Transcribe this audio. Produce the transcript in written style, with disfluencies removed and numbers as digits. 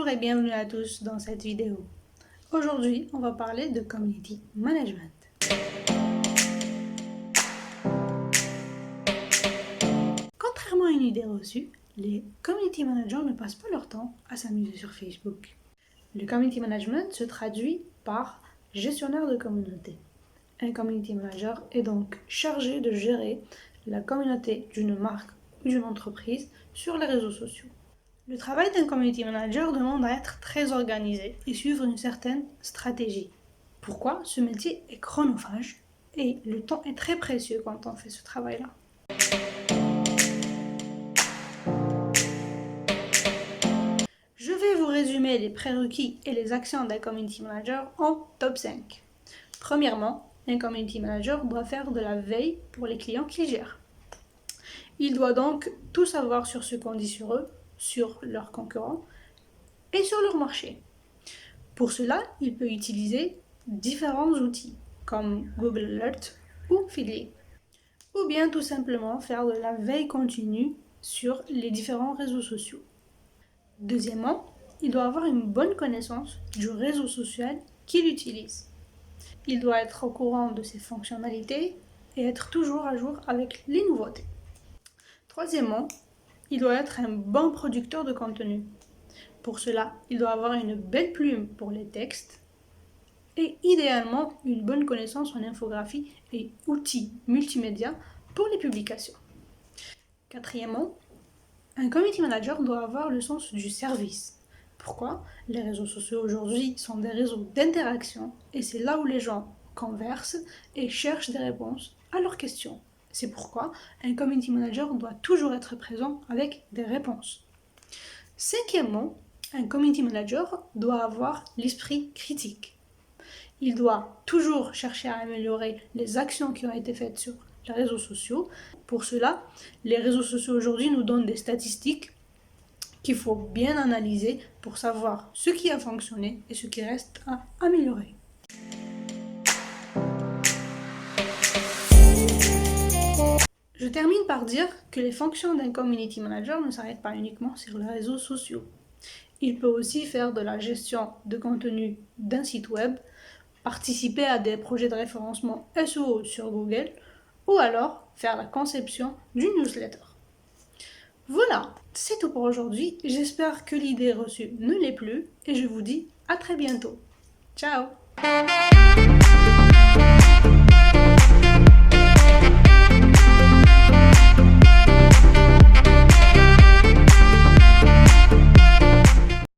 Bonjour et bienvenue à tous dans cette vidéo. Aujourd'hui, on va parler de Community Management. Contrairement à une idée reçue, les Community Managers ne passent pas leur temps à s'amuser sur Facebook. Le Community Management se traduit par gestionnaire de communauté. Un Community Manager est donc chargé de gérer la communauté d'une marque ou d'une entreprise sur les réseaux sociaux. Le travail d'un community manager demande à être très organisé et suivre une certaine stratégie. Pourquoi? Ce métier est chronophage et le temps est très précieux quand on fait ce travail-là. Je vais vous résumer les prérequis et les actions d'un community manager en top 5. Premièrement, un community manager doit faire de la veille pour les clients qu'il gère. Il doit donc tout savoir sur ce qu'on dit sur eux, sur leurs concurrents et sur leur marché. Pour cela, il peut utiliser différents outils comme Google Alert ou Feedly, ou bien tout simplement faire de la veille continue sur les différents réseaux sociaux. Deuxièmement, il doit avoir une bonne connaissance du réseau social qu'il utilise. Il doit être au courant de ses fonctionnalités et être toujours à jour avec les nouveautés. Troisièmement, il doit être un bon producteur de contenu. Pour cela, il doit avoir une belle plume pour les textes et idéalement une bonne connaissance en infographie et outils multimédia pour les publications. Quatrièmement, un community manager doit avoir le sens du service. Pourquoi? Les réseaux sociaux aujourd'hui sont des réseaux d'interaction et c'est là où les gens conversent et cherchent des réponses à leurs questions. C'est pourquoi un community manager doit toujours être présent avec des réponses. Cinquièmement, un community manager doit avoir l'esprit critique. Il doit toujours chercher à améliorer les actions qui ont été faites sur les réseaux sociaux. Pour cela, les réseaux sociaux aujourd'hui nous donnent des statistiques qu'il faut bien analyser pour savoir ce qui a fonctionné et ce qui reste à améliorer. Je termine par dire que les fonctions d'un community manager ne s'arrêtent pas uniquement sur les réseaux sociaux. Il peut aussi faire de la gestion de contenu d'un site web, participer à des projets de référencement SEO sur Google ou alors faire la conception d'une newsletter. Voilà, c'est tout pour aujourd'hui. J'espère que l'idée reçue ne l'est plus et je vous dis à très bientôt. Ciao!